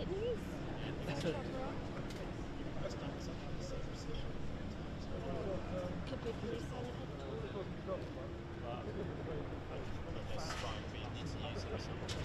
it news? That's not something that's Could be police element. That's fine, but you need to use it or something.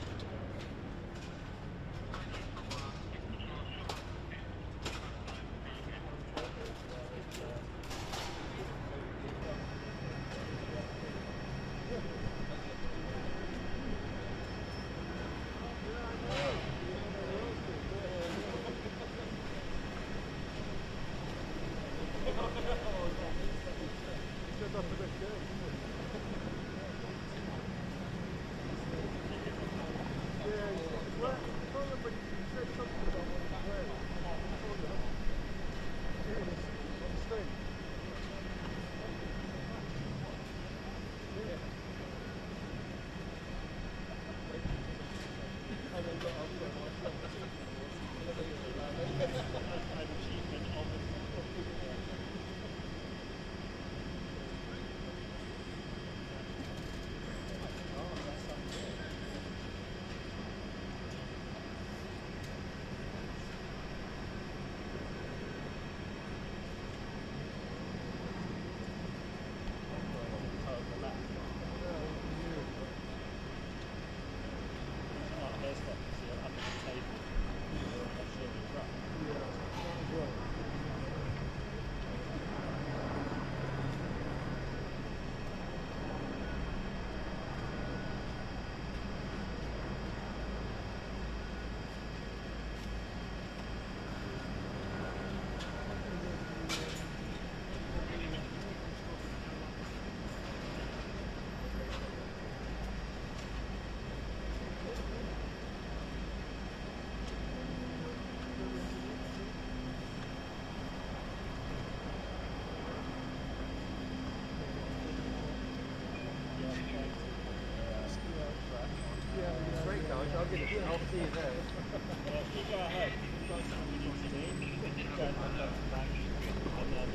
I'll see you there. Yeah, if you go ahead, if you've got something you need to do, go and look back, and then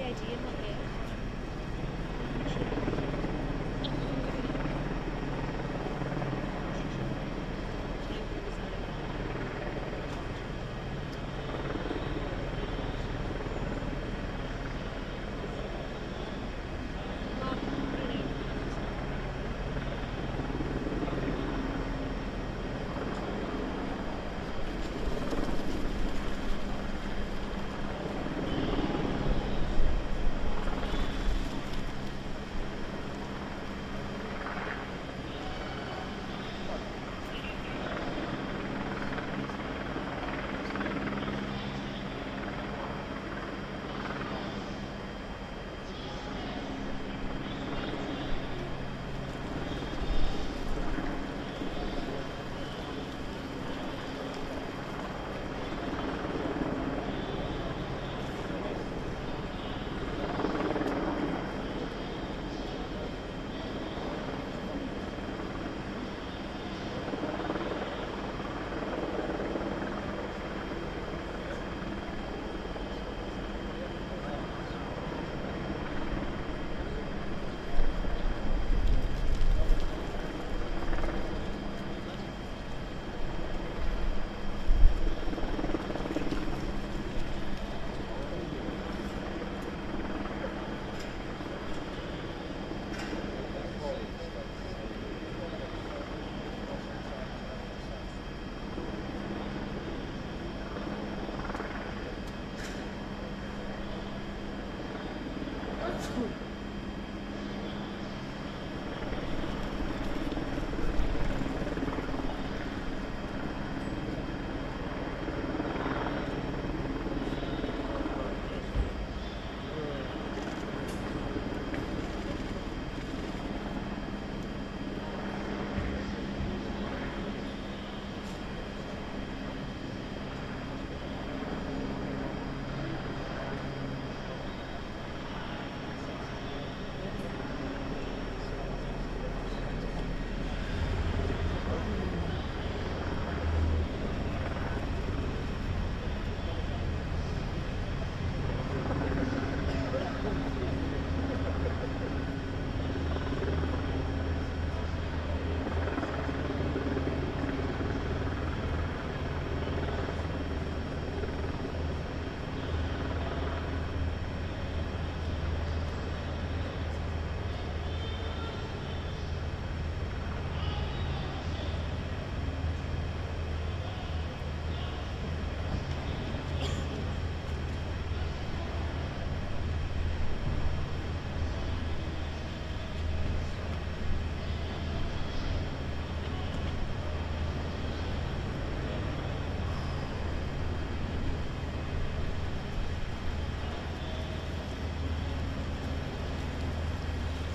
idea what it is.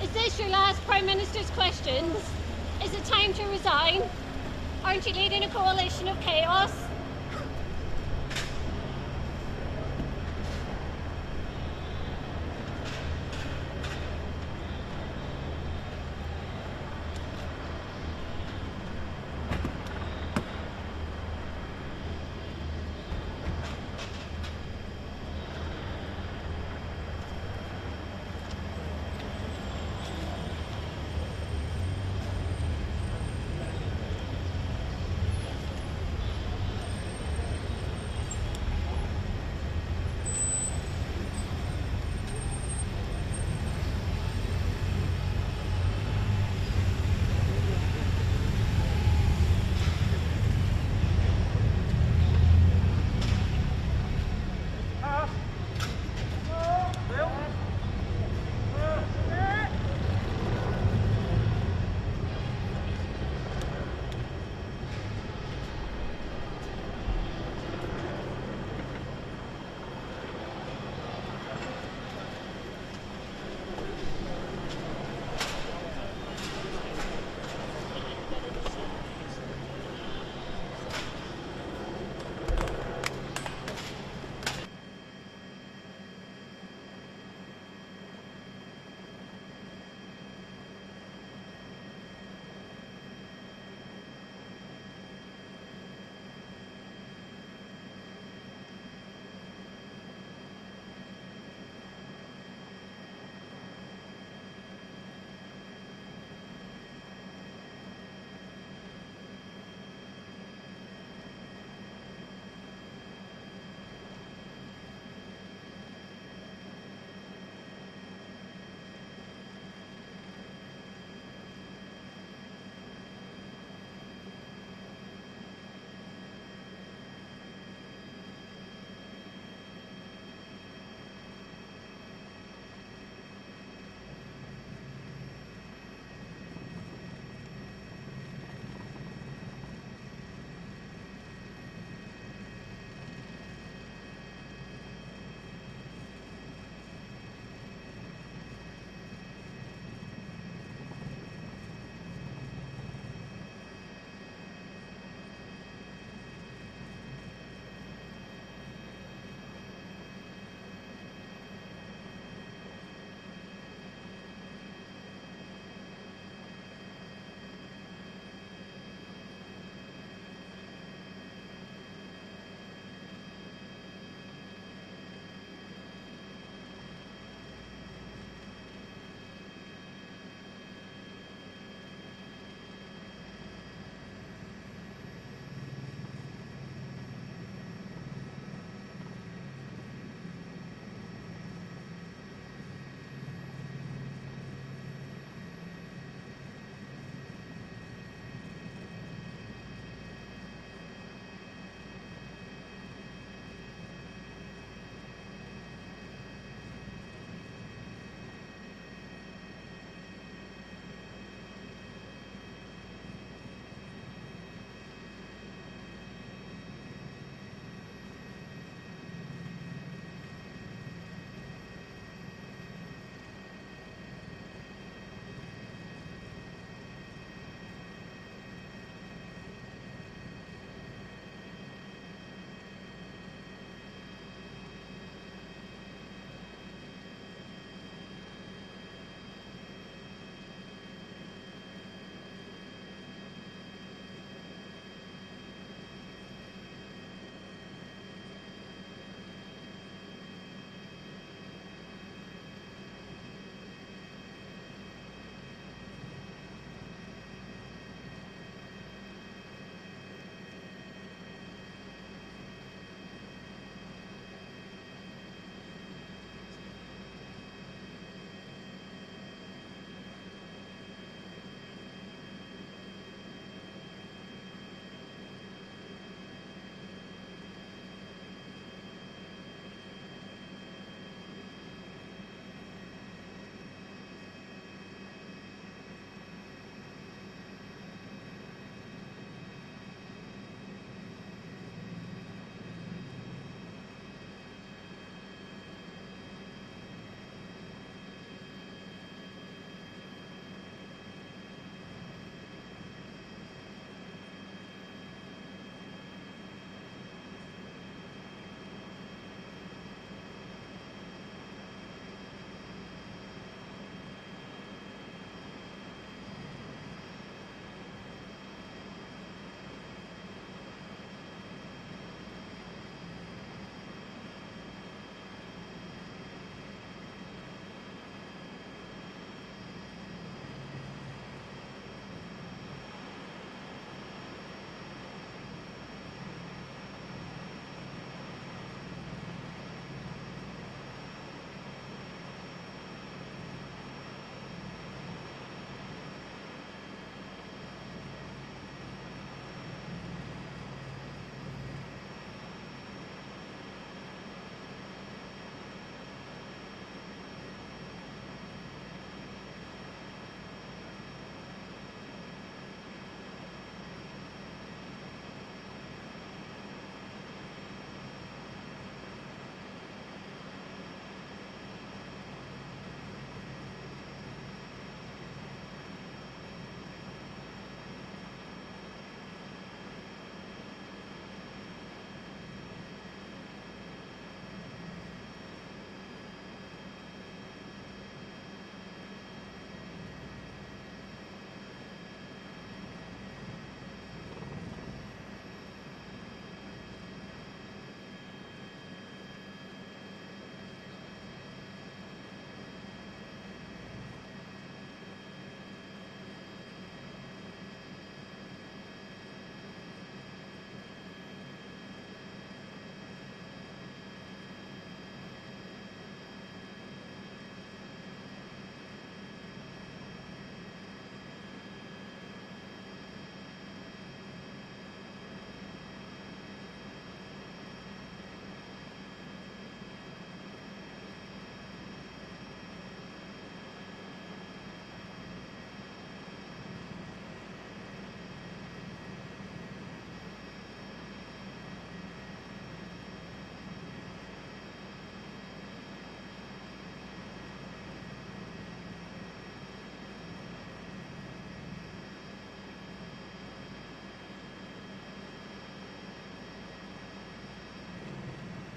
Is this your last Prime Minister's questions? Is it time to resign? Aren't you leading a coalition of chaos?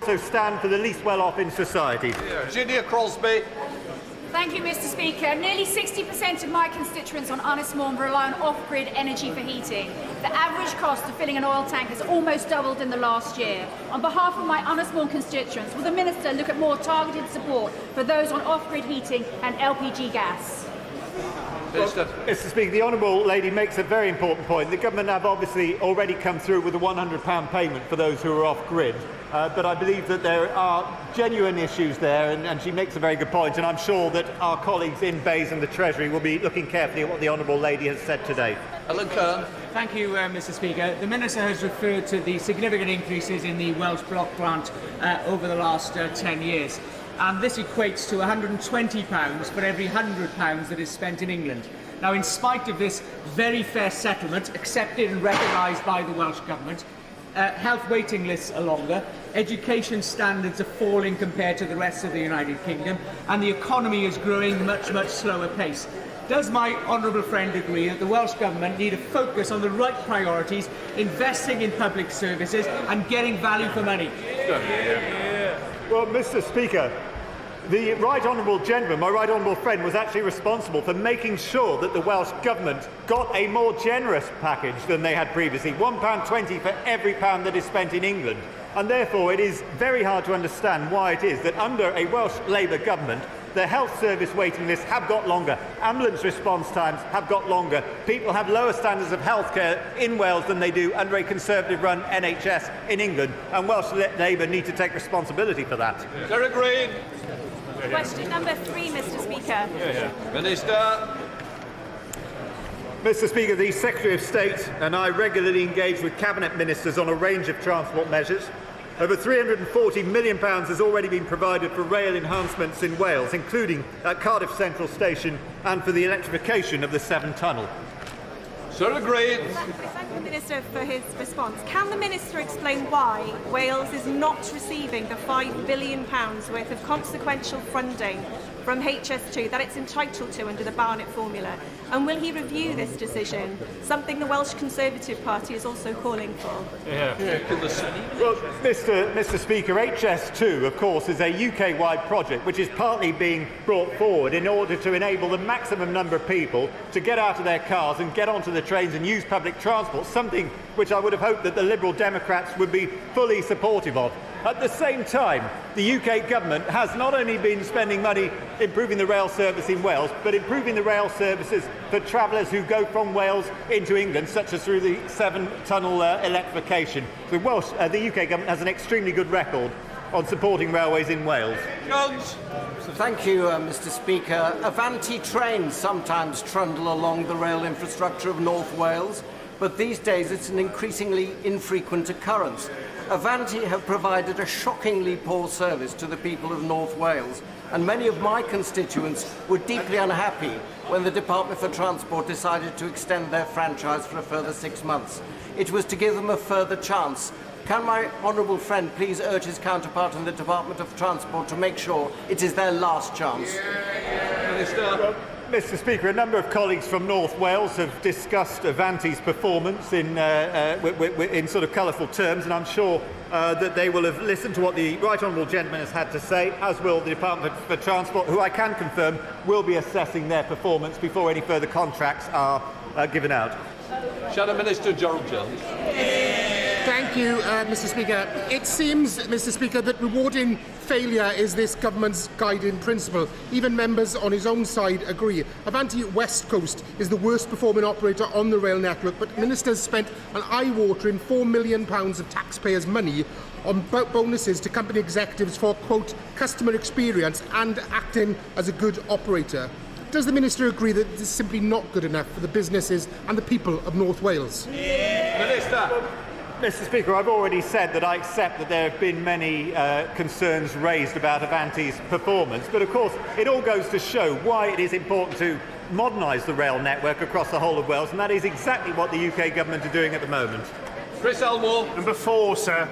also stand for the least well-off in society. Virginia Crosby. Thank you, Mr. Speaker. Nearly 60% of my constituents on Ynys rely on off-grid energy for heating. The average cost of filling an oil tank has almost doubled in the last year. On behalf of my Ynys constituents, will the Minister look at more targeted support for those on off-grid heating and LPG gas? Well, Mr. Speaker, the Honourable Lady makes a very important point. The government have obviously already come through with a £100 payment for those who are off-grid, but I believe that there are genuine issues there, and she makes a very good point, and I'm sure that our colleagues in Bays and the Treasury will be looking carefully at what the Honourable Lady has said today. Alan Kern. Thank you, Mr. Speaker. The Minister has referred to the significant increases in the Welsh Block Grant over the last 10 years. And this equates to £120 for every £100 that is spent in England. Now, in spite of this very fair settlement, accepted and recognised by the Welsh Government, health waiting lists are longer, education standards are falling compared to the rest of the United Kingdom, and the economy is growing much, much slower pace. Does my honourable friend agree that the Welsh Government need to focus on the right priorities, investing in public services and getting value for money? Well, Mr. Speaker, the Right Honourable Gentleman, my Right Honourable friend, was actually responsible for making sure that the Welsh Government got a more generous package than they had previously, £1.20 for every pound that is spent in England. And therefore it is very hard to understand why it is that under a Welsh Labour government the health service waiting lists have got longer, ambulance response times have got longer, people have lower standards of healthcare in Wales than they do under a Conservative-run NHS in England, and Welsh Labour need to take responsibility for that. Sarah Green. Question number 3, Mr. Speaker. Minister. Mr. Speaker, the Secretary of State and I regularly engage with Cabinet Ministers on a range of transport measures. Over £340 million has already been provided for rail enhancements in Wales, including at Cardiff Central Station and for the electrification of the Severn Tunnel. Sarah Green. Thank the Minister for his response. Can the Minister explain why Wales is not receiving the £5 billion worth of consequential funding from HS2 that it's entitled to under the Barnett formula? And will he review this decision, something the Welsh Conservative Party is also calling for? Well, Mr. Speaker, HS2, of course, is a UK-wide project which is partly being brought forward in order to enable the maximum number of people to get out of their cars and get onto the trains and use public transport, something which I would have hoped that the Liberal Democrats would be fully supportive of. At the same time, the UK government has not only been spending money improving the rail service in Wales, but improving the rail services for travellers who go from Wales into England, such as through the Severn Tunnel electrification. The UK government has an extremely good record on supporting railways in Wales. Jones. Thank you, Mr. Speaker. Avanti trains sometimes trundle along the rail infrastructure of North Wales, but these days it's an increasingly infrequent occurrence. Avanti have provided a shockingly poor service to the people of North Wales, and many of my constituents were deeply unhappy when the Department for Transport decided to extend their franchise for a further 6 months. It was to give them a further chance. Can my honourable friend please urge his counterpart in the Department of Transport to make sure it is their last chance? Minister. Well, Mr. Speaker, a number of colleagues from North Wales have discussed Avanti's performance in sort of colourful terms, and I'm sure that they will have listened to what the Right Honourable Gentleman has had to say, as will the Department for Transport, who I can confirm will be assessing their performance before any further contracts are given out. Shadow Minister Gerald Jones. Thank you, Mr. Speaker. It seems, Mr. Speaker, that rewarding failure is this government's guiding principle. Even members on his own side agree. Avanti West Coast is the worst performing operator on the rail network, but ministers spent an eye-watering £4 million of taxpayers' money on bonuses to company executives for, quote, customer experience and acting as a good operator. Does the Minister agree that this is simply not good enough for the businesses and the people of North Wales? Minister. Mr. Speaker, I've already said that I accept that there have been many concerns raised about Avanti's performance, but of course it all goes to show why it is important to modernise the rail network across the whole of Wales, and that is exactly what the UK government are doing at the moment. Chris Elmore. Number 4, sir.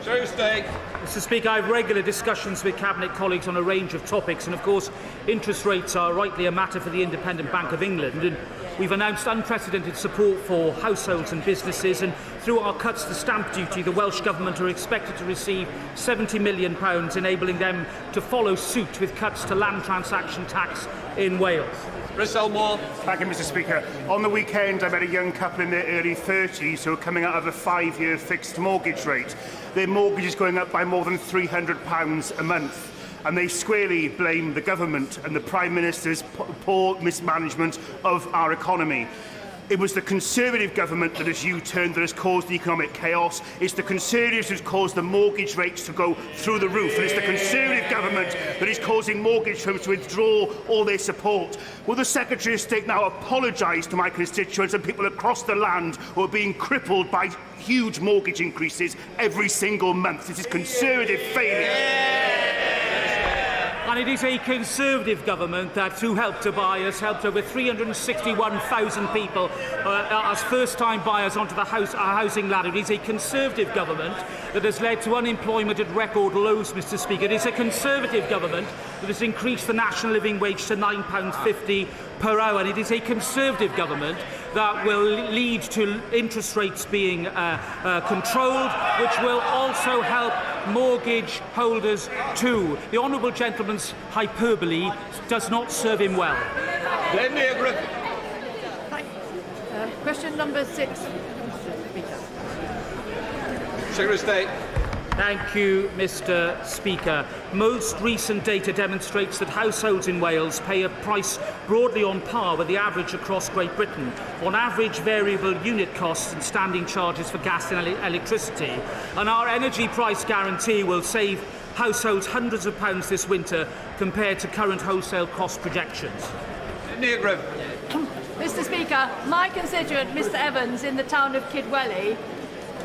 Joe Stake. Mr. Speaker, I have regular discussions with Cabinet colleagues on a range of topics, and of course interest rates are rightly a matter for the Independent Bank of England, and we've announced unprecedented support for households and businesses, and Through our cuts to stamp duty, the Welsh Government are expected to receive £70 million, enabling them to follow suit with cuts to land transaction tax in Wales. Chris Elmore. Thank you, Mr. Speaker. On the weekend, I met a young couple in their early 30s who are coming out of a 5-year fixed mortgage rate. Their mortgage is going up by more than £300 a month. And they squarely blame the government and the Prime Minister's poor mismanagement of our economy. It was the Conservative government that has U-turned, that has caused the economic chaos. It's the Conservatives who's caused the mortgage rates to go through the roof. And it's the Conservative government that is causing mortgage firms to withdraw all their support. Will the Secretary of State now apologise to my constituents and people across the land who are being crippled by huge mortgage increases every single month? This is Conservative failure. And it is a Conservative government that, through Help to Buy, has helped over 361,000 people as first-time buyers onto the housing ladder. It is a Conservative government that has led to unemployment at record lows, Mr. Speaker. It is a Conservative government that has increased the national living wage to £9.50 per hour. And it is a Conservative government that will lead to interest rates being controlled, which will also help mortgage holders too. The honourable gentleman's hyperbole does not serve him well. Question number 6. Secretary of State. Thank you, Mr. Speaker. Most recent data demonstrates that households in Wales pay a price broadly on par with the average across Great Britain. On average, variable unit costs and standing charges for gas and electricity. And our energy price guarantee will save households hundreds of pounds this winter compared to current wholesale cost projections. Mr. Speaker, my constituent, Mr. Evans, in the town of Kidwelly,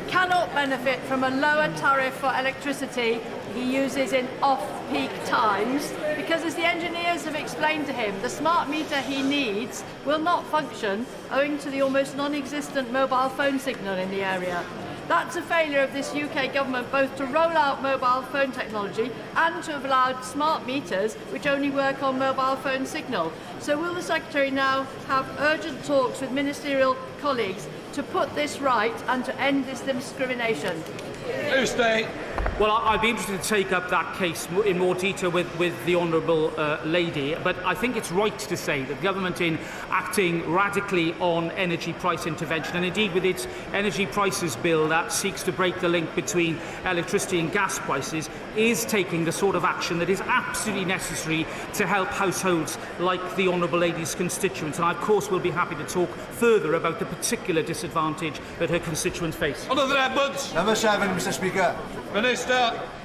cannot benefit from a lower tariff for electricity he uses in off-peak times because, as the engineers have explained to him, the smart meter he needs will not function owing to the almost non-existent mobile phone signal in the area. That's a failure of this UK government both to roll out mobile phone technology and to have allowed smart meters which only work on mobile phone signal. So will the Secretary now have urgent talks with ministerial colleagues to put this right and to end this discrimination? Tuesday. Well, I'd be interested to take up that case in more detail with the honourable lady, but I think it's right to say that the government, in acting radically on energy price intervention, and indeed with its energy prices bill that seeks to break the link between electricity and gas prices, is taking the sort of action that is absolutely necessary to help households like the honourable lady's constituents. And I, of course, will be happy to talk further about the particular disadvantage that her constituents face. Honourable Edmonds. Number 7, Mr. Speaker. Minister.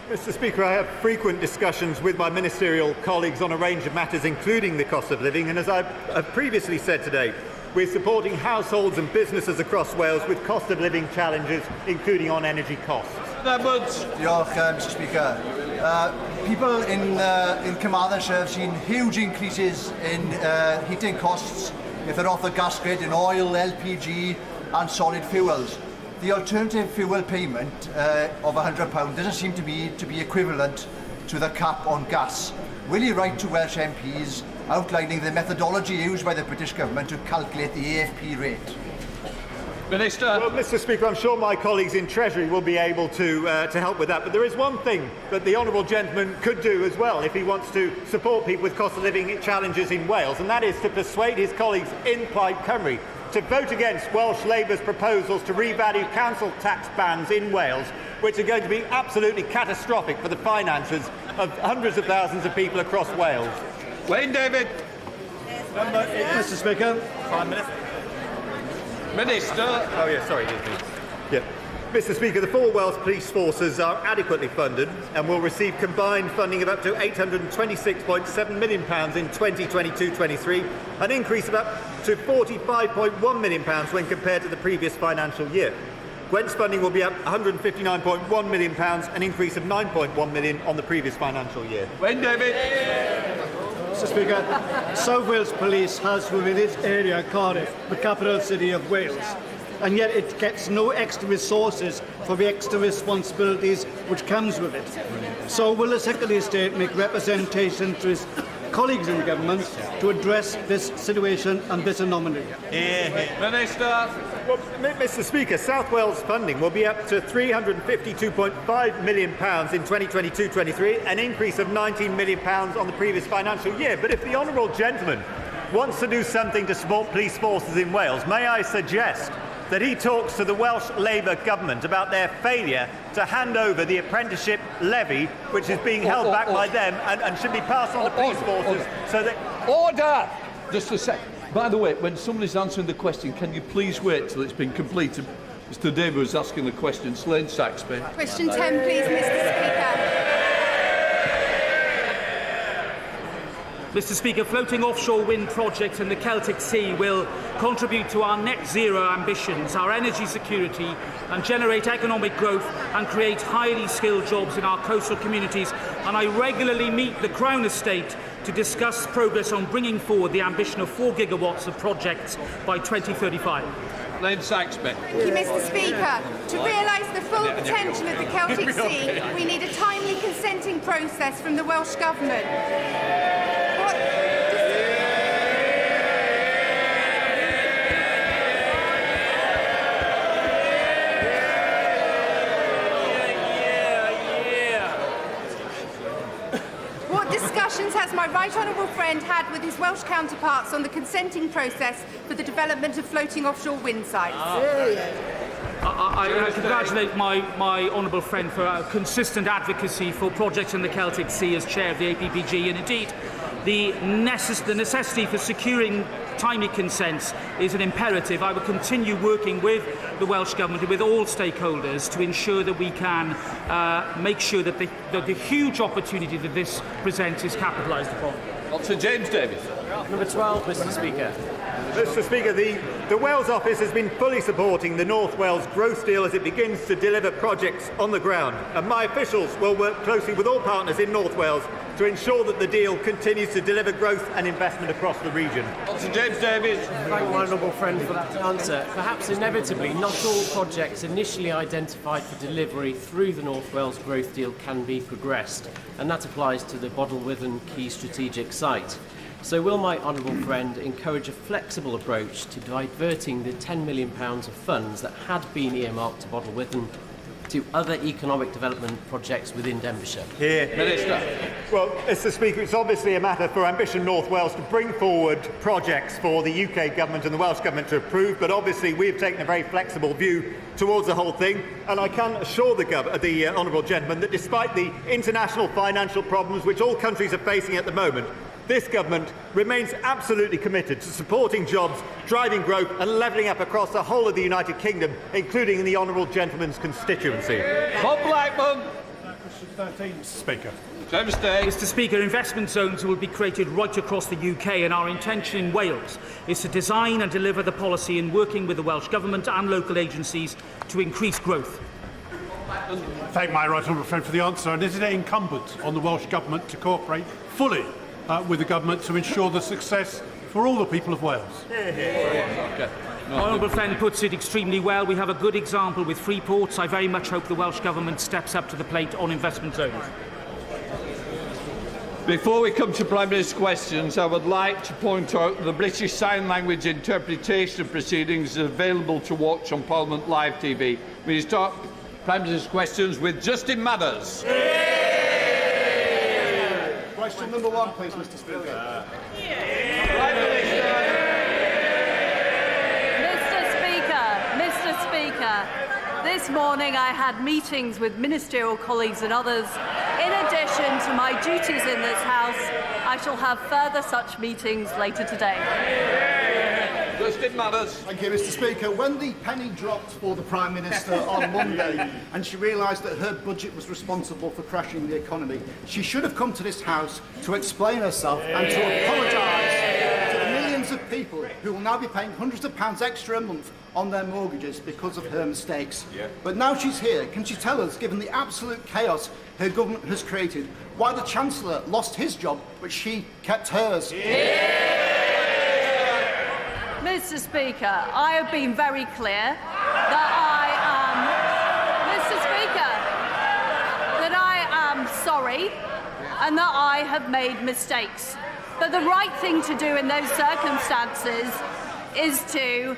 Mr. Speaker, I have frequent discussions with my ministerial colleagues on a range of matters, including the cost of living, and as I have previously said today, we're supporting households and businesses across Wales with cost of living challenges, including on energy costs. Edmonds. Diolch, Mr. Speaker. People in Carmarthenshire have seen huge increases in heating costs if they're off the gas grid in oil, LPG and solid fuels. The alternative fuel payment of £100 doesn't seem to be equivalent to the cap on gas. Will you write to Welsh MPs outlining the methodology used by the British government to calculate the AFP rate? Minister. Well, Mr. Speaker, I'm sure my colleagues in Treasury will be able to help with that. But there is one thing that the honourable gentleman could do as well if he wants to support people with cost of living challenges in Wales, and that is to persuade his colleagues in Plaid Cymru to vote against Welsh Labour's proposals to revalue council tax bans in Wales, which are going to be absolutely catastrophic for the finances of hundreds of thousands of people across Wales. Wayne David. Number 8, Mr. Speaker. Prime Minister. Minister. Oh, yeah, sorry. Yeah. Mr. Speaker, the 4 Welsh police forces are adequately funded and will receive combined funding of up to £826.7 million in 2022-23, an increase of up to £45.1 million when compared to the previous financial year. Gwent's funding will be up £159.1 million, an increase of £9.1 million on the previous financial year. Wayne David. Mr. Speaker, South Wales Police has within its area Cardiff, the capital city of Wales, and yet it gets no extra resources for the extra responsibilities which comes with it. So will the Secretary of State make representation to his colleagues in government to address this situation and this anomaly? Minister. Well, Mr. Speaker, South Wales funding will be up to £352.5 million in 2022-23, an increase of £19 million on the previous financial year. But if the honourable gentleman wants to do something to support police forces in Wales, may I suggest that he talks to the Welsh Labour government about their failure to hand over the apprenticeship levy, which is being held back by them and should be passed on to police forces so that... Order! Just a sec. By the way, when somebody's answering the question, can you please wait till it's been completed? Mr. David was asking the question. Slane Saxby. Question 10, please, Mr. Speaker. Mr. Speaker, floating offshore wind projects in the Celtic Sea will contribute to our net zero ambitions, our energy security, and generate economic growth and create highly skilled jobs in our coastal communities. And I regularly meet the Crown Estate to discuss progress on bringing forward the ambition of 4 gigawatts of projects by 2035. Slane Saxby. Thank you, Mr. Speaker. To realise the full potential of the Celtic Sea, we need a timely consenting process from the Welsh Government. What discussions has my right honourable friend had with his Welsh counterparts on the consenting process for the development of floating offshore wind sites? I congratulate my honourable friend for consistent advocacy for projects in the Celtic Sea as chair of the APPG, and indeed the necessity for securing timely consents is an imperative. I will continue working with the Welsh Government and with all stakeholders to ensure that we can make sure that the huge opportunity that this presents is capitalised upon. Sir James Davies. Number 12, Mr. Speaker. Mr. Speaker, the Wales Office has been fully supporting the North Wales growth deal as it begins to deliver projects on the ground. And my officials will work closely with all partners in North Wales to ensure that the deal continues to deliver growth and investment across the region. Sir James Davies. Thank my honourable friend for that answer. Perhaps inevitably, not all projects initially identified for delivery through the North Wales growth deal can be progressed, and that applies to the Bodlewithen key strategic site. So will my honourable friend encourage a flexible approach to diverting the £10 million of funds that had been earmarked to Bodlewithen to other economic development projects within Denbighshire? Here. Minister. Well, Mr. Speaker, it's obviously a matter for Ambition North Wales to bring forward projects for the UK Government and the Welsh Government to approve, but obviously we've taken a very flexible view towards the whole thing, and I can assure the honourable gentleman that despite the international financial problems which all countries are facing at the moment, this government remains absolutely committed to supporting jobs, driving growth and levelling up across the whole of the United Kingdom, including in the honourable gentleman's constituency. Bob Blackman. Question 13, Mr. Speaker. James Davies. Mr. Speaker, investment zones will be created right across the UK, and our intention in Wales is to design and deliver the policy in working with the Welsh Government and local agencies to increase growth. Thank my right honourable friend for the answer. And is it incumbent on the Welsh Government to cooperate fully with the Government to ensure the success for all the people of Wales? Okay. My honourable friend puts it extremely well. We have a good example with Freeports. I very much hope the Welsh Government steps up to the plate on investment zones. Before we come to Prime Minister's questions, I would like to point out that the British Sign Language interpretation of proceedings is available to watch on Parliament Live TV. We start Prime Minister's questions with Justin Mathers. Question number 1, please, Mr. Speaker. Mr. Speaker, this morning I had meetings with ministerial colleagues and others. In addition to my duties in this House, I shall have further such meetings later today. Justin Mathers. Thank you, Mr. Speaker. When the penny dropped for the Prime Minister on Monday and she realised that her budget was responsible for crashing the economy, she should have come to this House to explain herself and to apologise to the millions of people who will now be paying hundreds of pounds extra a month on their mortgages because of her mistakes. But now she's here, can she tell us, given the absolute chaos her government has created, why the Chancellor lost his job but she kept hers? Mr. Speaker, I have been very clear that I am sorry and that I have made mistakes. But the right thing to do in those circumstances is to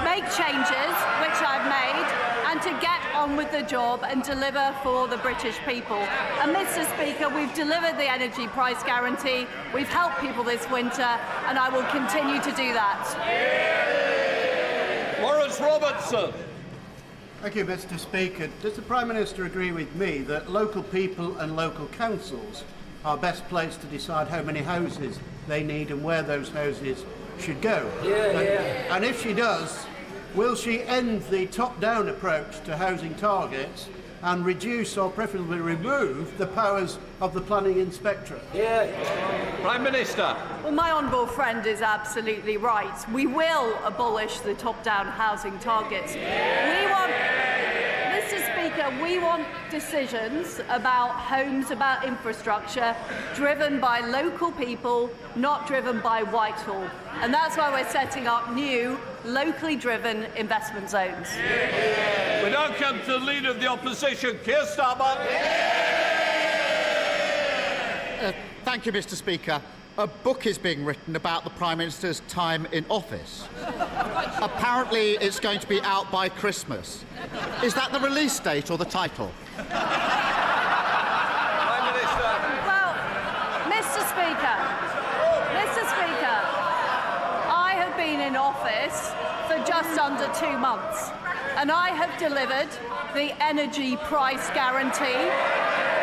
make changes, which I've made, and to get on with the job and deliver for the British people. And Mr. Speaker, we've delivered the energy price guarantee, we've helped people this winter, and I will continue to do that. Lawrence Robertson. Thank you, Mr. Speaker. Does the Prime Minister agree with me that local people and local councils are best placed to decide how many houses they need and where those houses should go? And if she does, will she end the top-down approach to housing targets and reduce or preferably remove the powers of the planning inspectorate? Prime Minister. Well, my honourable friend is absolutely right. We will abolish the top-down housing targets. Mr. Speaker, we want decisions about homes, about infrastructure, driven by local people, not driven by Whitehall. And that's why we're setting up new, locally driven investment zones. We now come to the Leader of the Opposition, Keir Starmer. Thank you, Mr. Speaker. A book is being written about the Prime Minister's time in office. Apparently, it's going to be out by Christmas. Is that the release date or the title? Prime Minister. Well, Mr. Speaker, I have been in office for just under 2 months, and I have delivered the energy price guarantee,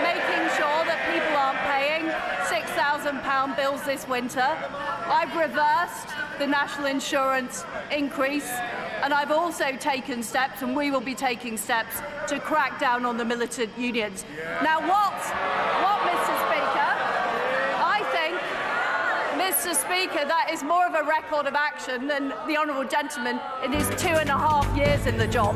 making sure that people aren't paying £6,000 bills this winter. I've reversed the national insurance increase, and I've also taken steps, and we will be taking steps, to crack down on the militant unions. Now, what, Mr. Speaker? I think, Mr. Speaker, that is more of a record of action than the honourable gentleman in his 2.5 years in the job.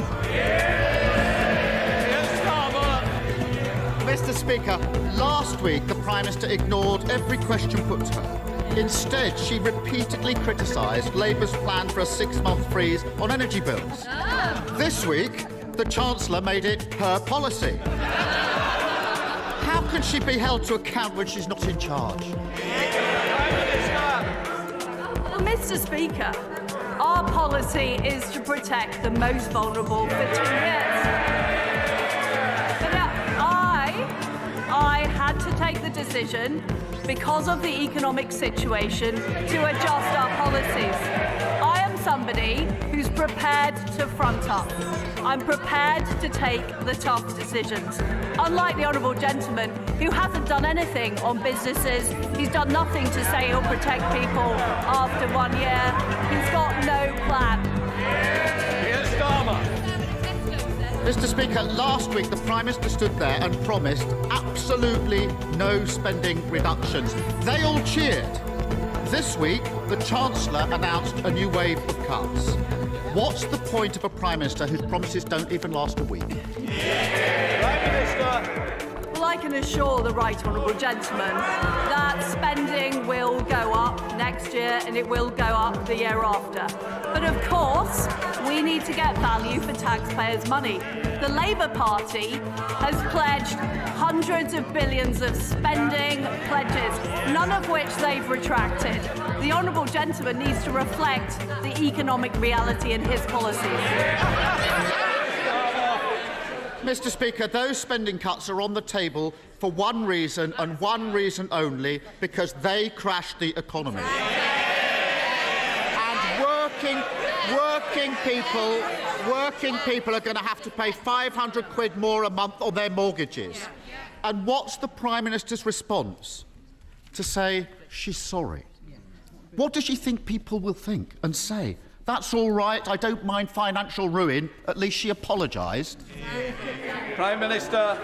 Mr. Speaker, last week the Prime Minister ignored every question put to her. Instead, she repeatedly criticised Labour's plan for a 6-month freeze on energy bills. This week, the Chancellor made it her policy. How can she be held to account when she's not in charge? Well, Mr. Speaker, our policy is to protect the most vulnerable for 2 years. I had to take the decision, because of the economic situation, to adjust our policies. I am somebody who's prepared to front up. I'm prepared to take the tough decisions. Unlike the honourable gentleman, who hasn't done anything on businesses, he's done nothing to say he'll protect people after 1 year. He's got no plan. Mr. Speaker, last week the Prime Minister stood there and promised absolutely no spending reductions. They all cheered. This week, the Chancellor announced a new wave of cuts. What's the point of a Prime Minister whose promises don't even last a week? Prime Minister. Well, I can assure the right honourable gentleman that spending will go up next year and it will go up the year after. But of course, we need to get value for taxpayers' money. The Labour Party has pledged hundreds of billions of spending pledges, none of which they've retracted. The honourable gentleman needs to reflect the economic reality in his policies. Mr. Speaker, those spending cuts are on the table for one reason and one reason only, because they crashed the economy. And working people are going to have to pay £500 more a month on their mortgages. And what's the Prime Minister's response? To say she's sorry. What does she think people will think and say? That's all right, I don't mind financial ruin. At least she apologised. Prime Minister.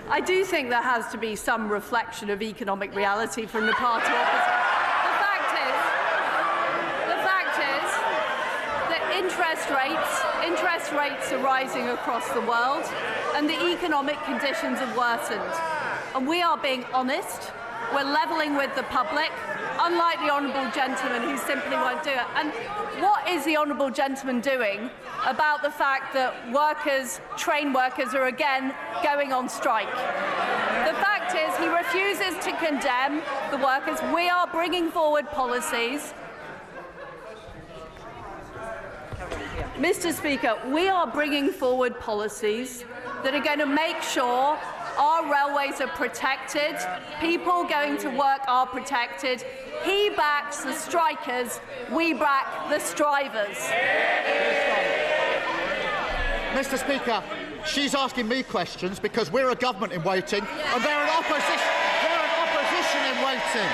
I do think there has to be some reflection of economic reality from the party opposite. The fact is that interest rates are rising across the world, and the economic conditions have worsened. And we are being honest. We're levelling with the public, unlike the honourable gentleman who simply won't do it. And what is the honourable gentleman doing about the fact that train workers are again going on strike? The fact is he refuses to condemn the workers. We are bringing forward policies Mr. Speaker, we are bringing forward policies that are going to make sure our railways are protected, people going to work are protected. He backs the strikers, we back the strivers. Mr. Speaker, she's asking me questions because we're a government in waiting and they're an opposition in waiting.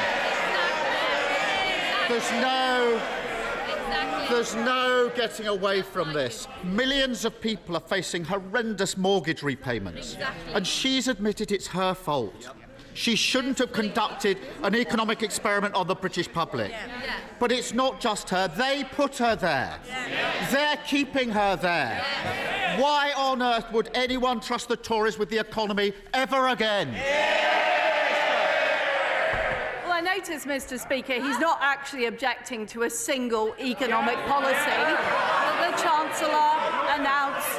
There's no getting away from this. Millions of people are facing horrendous mortgage repayments. And she's admitted it's her fault. She shouldn't have conducted an economic experiment on the British public. But it's not just her. They put her there. They're keeping her there. Why on earth would anyone trust the Tories with the economy ever again? Well, I notice, Mr. Speaker, he's not actually objecting to a single economic policy that the Chancellor announced